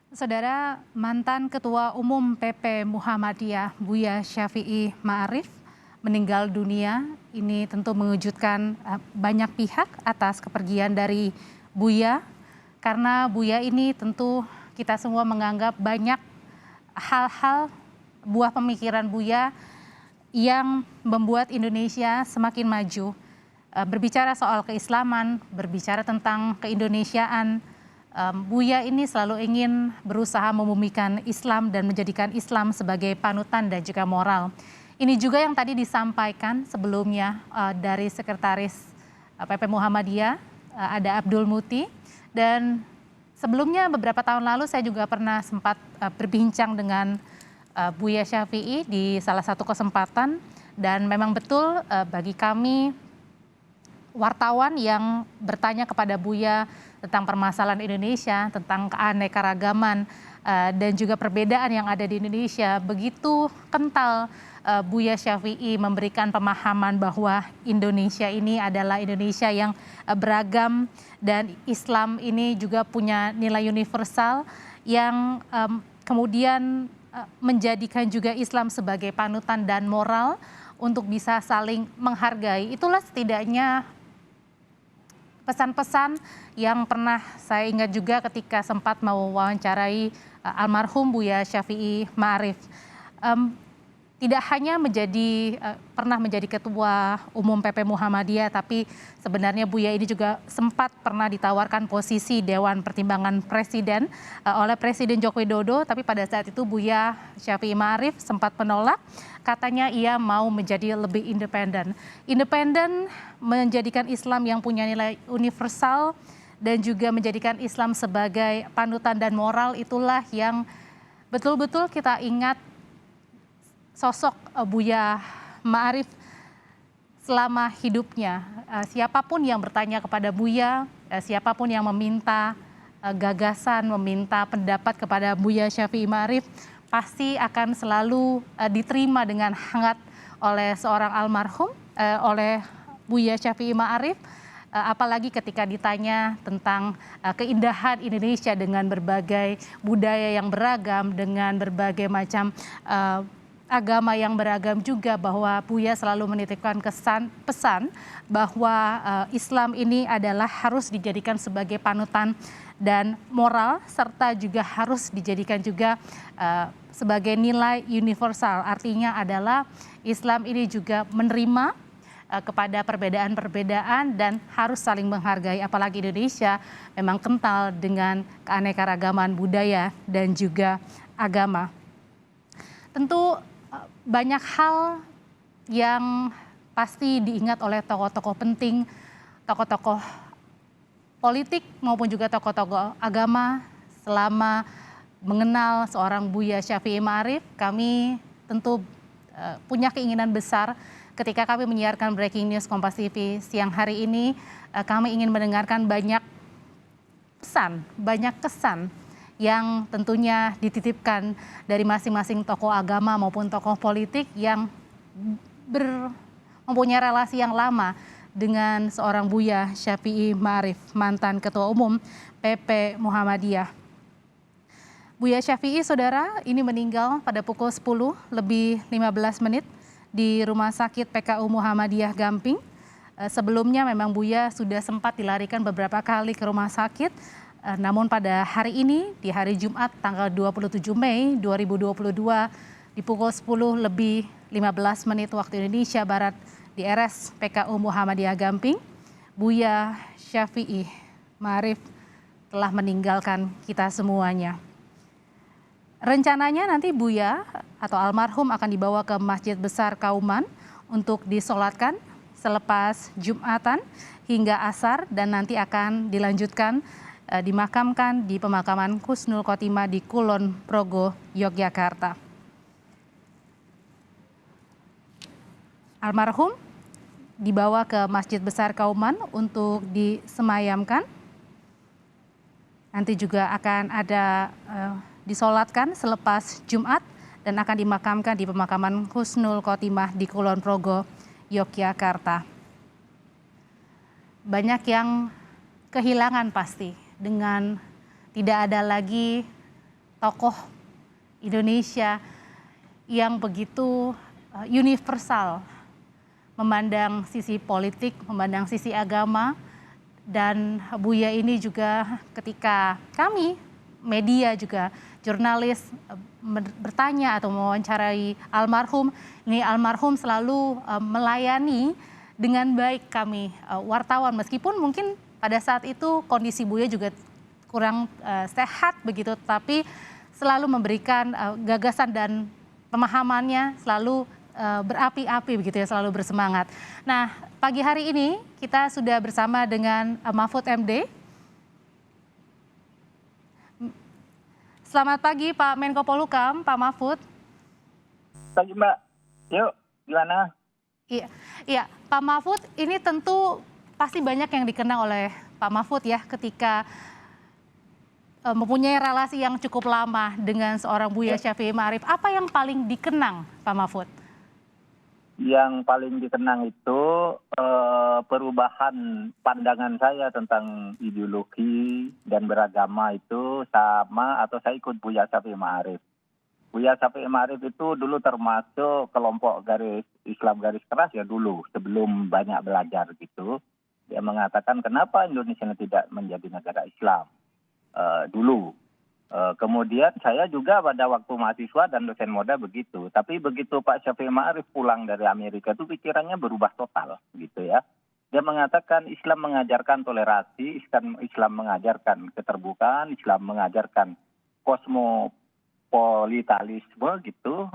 Saudara, mantan Ketua Umum PP Muhammadiyah Buya Syafi'i Ma'arif meninggal dunia. Ini tentu mengejutkan banyak pihak atas kepergian dari Buya. Karena Buya ini tentu kita semua menganggap banyak hal-hal buah pemikiran Buya yang membuat Indonesia semakin maju. Berbicara soal keislaman, berbicara tentang keindonesiaan, Buya ini selalu ingin berusaha membumikan Islam dan menjadikan Islam sebagai panutan dan juga moral. Ini juga yang tadi disampaikan sebelumnya dari Sekretaris PP Muhammadiyah, ada Abdul Muti, dan sebelumnya beberapa tahun lalu saya juga pernah sempat berbincang dengan Buya Syafi'i di salah satu kesempatan, dan memang betul bagi kami wartawan yang bertanya kepada Buya tentang permasalahan Indonesia, tentang keanekaragaman dan juga perbedaan yang ada di Indonesia, begitu kental Buya Syafi'i memberikan pemahaman bahwa Indonesia ini adalah Indonesia yang beragam, dan Islam ini juga punya nilai universal yang kemudian menjadikan juga Islam sebagai panutan dan moral untuk bisa saling menghargai. Itulah setidaknya pesan-pesan yang pernah saya ingat juga ketika sempat mau wawancarai almarhum Buya Syafi'i Ma'arif. Tidak hanya pernah menjadi ketua umum PP Muhammadiyah, tapi sebenarnya Buya ini juga sempat pernah ditawarkan posisi Dewan Pertimbangan Presiden oleh Presiden Joko Widodo, tapi pada saat itu Buya Syafi'i Ma'arif sempat menolak. Katanya ia mau menjadi lebih independen. Independen menjadikan Islam yang punya nilai universal dan juga menjadikan Islam sebagai panutan dan moral, itulah yang betul-betul kita ingat sosok Buya Ma'arif selama hidupnya. Siapapun yang bertanya kepada Buya, siapapun yang meminta gagasan, meminta pendapat kepada Buya Syafi'i Ma'arif, pasti akan selalu diterima dengan hangat oleh seorang almarhum, oleh Buya Syafi'i Ma'arif. Apalagi ketika ditanya tentang keindahan Indonesia dengan berbagai budaya yang beragam, dengan berbagai macam agama yang beragam juga, bahwa Buya selalu menitipkan pesan bahwa Islam ini adalah harus dijadikan sebagai panutan dan moral, serta juga harus dijadikan juga sebagai nilai universal. Artinya adalah Islam ini juga menerima kepada perbedaan-perbedaan dan harus saling menghargai. Apalagi Indonesia memang kental dengan keanekaragaman budaya dan juga agama. Tentu banyak hal yang pasti diingat oleh tokoh-tokoh penting, tokoh-tokoh politik maupun juga tokoh-tokoh agama selama mengenal seorang Buya Syafi'i Ma'arif. Kami tentu punya keinginan besar ketika kami menyiarkan Breaking News Kompas TV siang hari ini. Kami ingin mendengarkan banyak pesan, banyak kesan yang tentunya dititipkan dari masing-masing tokoh agama maupun tokoh politik yang mempunyai relasi yang lama dengan seorang Buya Syafi'i Ma'arif, mantan Ketua Umum PP Muhammadiyah. Buya Syafi'i, saudara, ini meninggal pada pukul 10 lebih 15 menit di Rumah Sakit PKU Muhammadiyah Gamping. Sebelumnya memang Buya sudah sempat dilarikan beberapa kali ke rumah sakit. Namun pada hari ini, di hari Jumat tanggal 27 Mei 2022, di pukul 10 lebih 15 menit waktu Indonesia Barat di RS PKU Muhammadiyah Gamping, Buya Syafi'i Ma'arif telah meninggalkan kita semuanya. Rencananya nanti Buya atau almarhum akan dibawa ke Masjid Besar Kauman untuk disolatkan selepas Jumatan hingga asar, dan nanti akan dilanjutkan dimakamkan di pemakaman Husnul Khotimah di Kulon Progo, Yogyakarta. Almarhum dibawa ke Masjid Besar Kauman untuk disemayamkan. Nanti juga akan ada disolatkan selepas Jumat dan akan dimakamkan di pemakaman Husnul Khotimah di Kulon Progo, Yogyakarta. Banyak yang kehilangan pasti dengan tidak ada lagi tokoh Indonesia yang begitu universal, memandang sisi politik, memandang sisi agama, dan Buya ini juga ketika kami media juga jurnalis bertanya atau mewawancarai almarhum, ini almarhum selalu melayani dengan baik kami wartawan, meskipun mungkin pada saat itu kondisi Buya juga kurang sehat begitu, tapi selalu memberikan gagasan dan pemahamannya selalu berapi-api begitu ya, selalu bersemangat. Nah, pagi hari ini kita sudah bersama dengan Mahfud MD. Selamat pagi Pak Menko Polhukam, Pak Mahfud. Pagi Mbak, yuk gimana? Iya, Pak Mahfud, ini tentu pasti banyak yang dikenang oleh Pak Mahfud ya ketika mempunyai relasi yang cukup lama dengan seorang Buya Syafi'i Ma'arif. Apa yang paling dikenang Pak Mahfud? Yang paling dikenang itu perubahan pandangan saya tentang ideologi dan beragama itu sama atau saya ikut Buya Syafi'i Ma'arif. Buya Syafi'i Ma'arif itu dulu termasuk kelompok Islam garis keras ya dulu, sebelum banyak belajar gitu. Dia mengatakan kenapa Indonesia tidak menjadi negara Islam dulu. Kemudian saya juga pada waktu mahasiswa dan dosen muda begitu. Tapi begitu Pak Syafi'i Ma'arif pulang dari Amerika itu pikirannya berubah total gitu ya. Dia mengatakan Islam mengajarkan toleransi, Islam mengajarkan keterbukaan, Islam mengajarkan kosmopolitalisme gitu,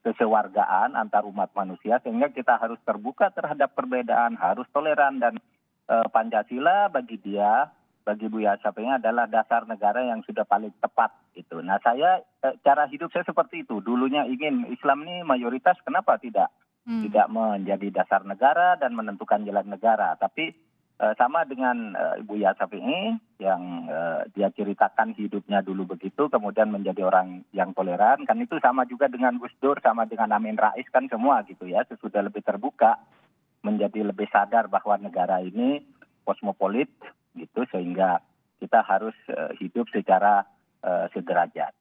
kesewargaan antar umat manusia, sehingga kita harus terbuka terhadap perbedaan, harus toleran, dan Pancasila bagi Buya Syafi'i adalah dasar negara yang sudah paling tepat gitu. Nah cara hidup saya seperti itu. Dulunya ingin Islam ini mayoritas, kenapa tidak menjadi dasar negara dan menentukan jalan negara. Tapi sama dengan Buya Syafi'i yang dia ceritakan hidupnya dulu begitu, kemudian menjadi orang yang toleran. Kan itu sama juga dengan Gus Dur, sama dengan Amin Rais, kan semua gitu ya. Sesudah lebih terbuka, menjadi lebih sadar bahwa negara ini kosmopolit gitu, sehingga kita harus hidup secara sederajat.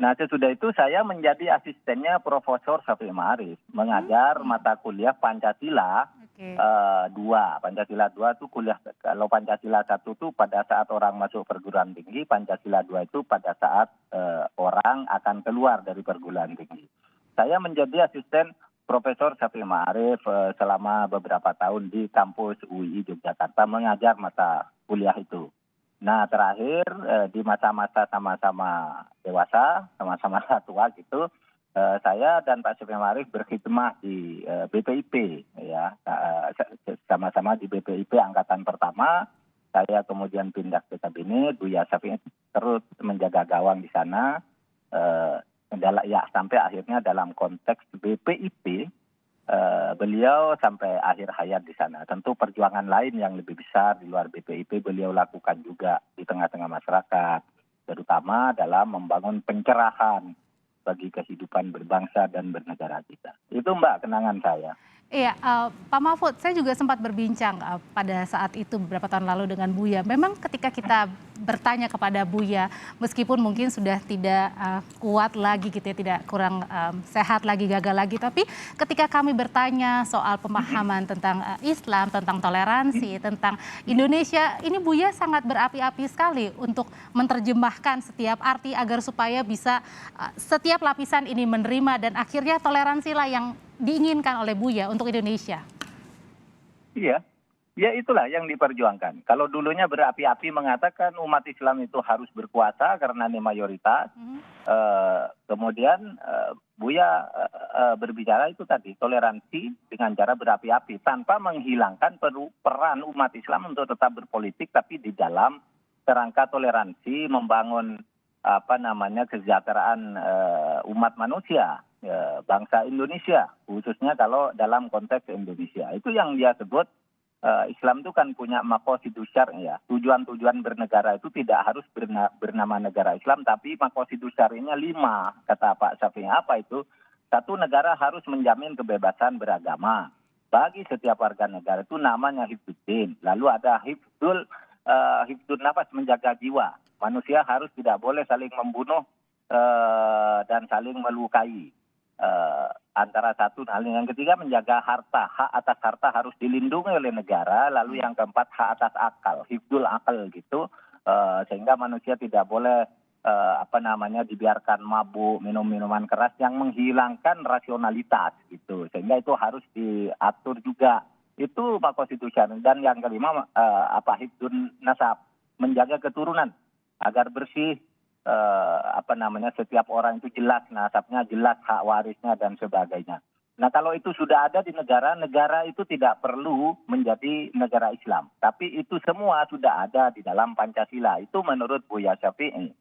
Nah sesudah itu saya menjadi asistennya Profesor Syafi'i Ma'arif, mengajar mata kuliah Pancasila 2. Pancasila 2 itu kuliah, kalau Pancasila 1 itu pada saat orang masuk perguruan tinggi, Pancasila 2 itu pada saat orang akan keluar dari perguruan tinggi. Saya menjadi asisten Profesor Syafi'i Ma'arif selama beberapa tahun di kampus UI Yogyakarta mengajar mata kuliah itu. Nah terakhir di masa-masa sama-sama dewasa, sama-sama tua gitu, saya dan Pak Syafi'i Ma'arif berkhidmah di BPIP ya, sama-sama di BPIP angkatan pertama. Saya kemudian pindah ke kabinet, Buya Syafi'i terus menjaga gawang di sana. Sampai akhirnya dalam konteks BPIP beliau sampai akhir hayat di sana. Tentu perjuangan lain yang lebih besar di luar BPIP beliau lakukan juga di tengah-tengah masyarakat, terutama dalam membangun pencerahan bagi kehidupan berbangsa dan bernegara kita. Itu Mbak kenangan saya. Iya, Pak Mahfud, saya juga sempat berbincang pada saat itu beberapa tahun lalu dengan Buya. Memang ketika kita bertanya kepada Buya, meskipun mungkin sudah tidak kuat lagi gitu ya, tidak kurang sehat lagi, gagal lagi, tapi ketika kami bertanya soal pemahaman tentang Islam, tentang toleransi, tentang Indonesia, ini Buya sangat berapi-api sekali untuk menerjemahkan setiap arti agar supaya bisa setiap lapisan ini menerima, dan akhirnya toleransilah yang diinginkan oleh Buya untuk Indonesia. Iya, ya itulah yang diperjuangkan. Kalau dulunya berapi-api mengatakan umat Islam itu harus berkuasa karena ini mayoritas, kemudian Buya berbicara itu tadi, toleransi dengan cara berapi-api tanpa menghilangkan peran umat Islam untuk tetap berpolitik, tapi di dalam kerangka toleransi membangun kesejahteraan umat manusia. Bangsa Indonesia, khususnya kalau dalam konteks Indonesia. Itu yang dia sebut Islam itu kan punya maqasidus syar'i ya. Tujuan-tujuan bernegara itu tidak harus bernama negara Islam, tapi maqasidus syar'inya 5, kata Pak Syafi'i. Apa itu? 1, negara harus menjamin kebebasan beragama bagi setiap warga negara, itu namanya hifdzuddin. Lalu ada hifdzul hifdzun nafas, menjaga jiwa. Manusia harus tidak boleh saling membunuh dan saling melukai. Antara satu hal yang ketiga, menjaga harta. Hak atas harta harus dilindungi oleh negara. Lalu yang keempat, hak atas akal, hifdzul akal gitu. Sehingga manusia tidak boleh dibiarkan mabuk, minum minuman keras yang menghilangkan rasionalitas gitu. Sehingga itu harus diatur juga. Itu Pak Konstitusi. Dan yang kelima, hifdzun nasab, menjaga keturunan agar bersih. Setiap orang itu jelas nasabnya, jelas hak warisnya dan sebagainya. Nah, kalau itu sudah ada di negara, negara itu tidak perlu menjadi negara Islam. Tapi itu semua sudah ada di dalam Pancasila. Itu menurut Buya Syafi'i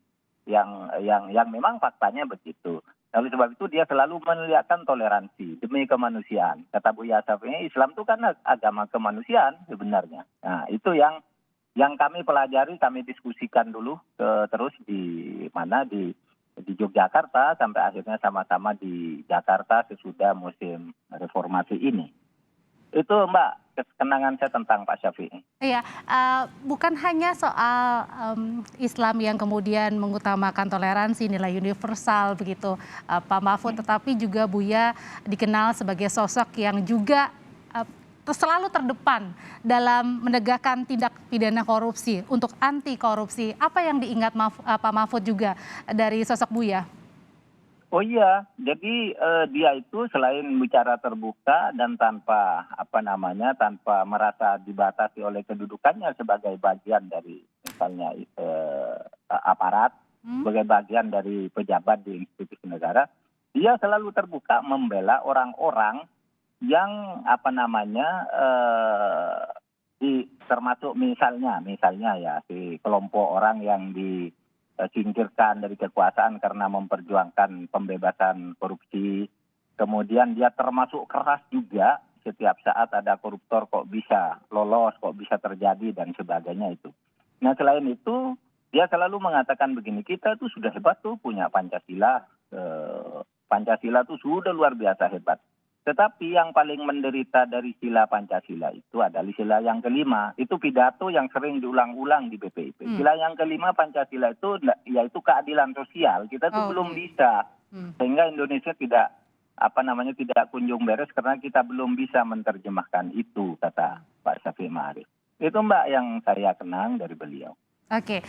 yang memang faktanya begitu. Oleh sebab itu dia selalu menelihatkan toleransi demi kemanusiaan. Kata Buya Syafi'i, Islam itu kan agama kemanusiaan sebenarnya. Nah, itu yang kami pelajari, kami diskusikan dulu terus di Yogyakarta sampai akhirnya sama-sama di Jakarta sesudah musim reformasi ini. Itu Mbak kenangan saya tentang Pak Syafi'i. Iya, bukan hanya soal Islam yang kemudian mengutamakan toleransi, nilai universal begitu, Pak Mahfud, tetapi juga Buya dikenal sebagai sosok yang juga selalu terdepan dalam menegakkan tindak pidana korupsi, untuk anti korupsi. Apa yang diingat Pak Mahfud juga dari sosok Buya? Oh iya, jadi dia itu selain bicara terbuka dan tanpa tanpa merasa dibatasi oleh kedudukannya sebagai bagian dari misalnya aparat, sebagai bagian dari pejabat di institusi negara, dia selalu terbuka membela orang-orang yang termasuk misalnya ya si kelompok orang yang disingkirkan dari kekuasaan karena memperjuangkan pembebasan korupsi. Kemudian dia termasuk keras juga setiap saat ada koruptor kok bisa lolos, kok bisa terjadi dan sebagainya itu. Nah, selain itu dia selalu mengatakan begini, kita tuh sudah hebat tuh punya Pancasila. Pancasila tuh sudah luar biasa hebat. Tetapi yang paling menderita dari sila Pancasila itu adalah sila yang kelima. Itu pidato yang sering diulang-ulang di BPIP. Sila yang kelima Pancasila itu yaitu keadilan sosial. Kita tuh belum bisa. Sehingga Indonesia tidak kunjung beres karena kita belum bisa menerjemahkan itu, kata Pak Syafi'i Ma'arif. Itu Mbak yang saya kenang dari beliau. Oke.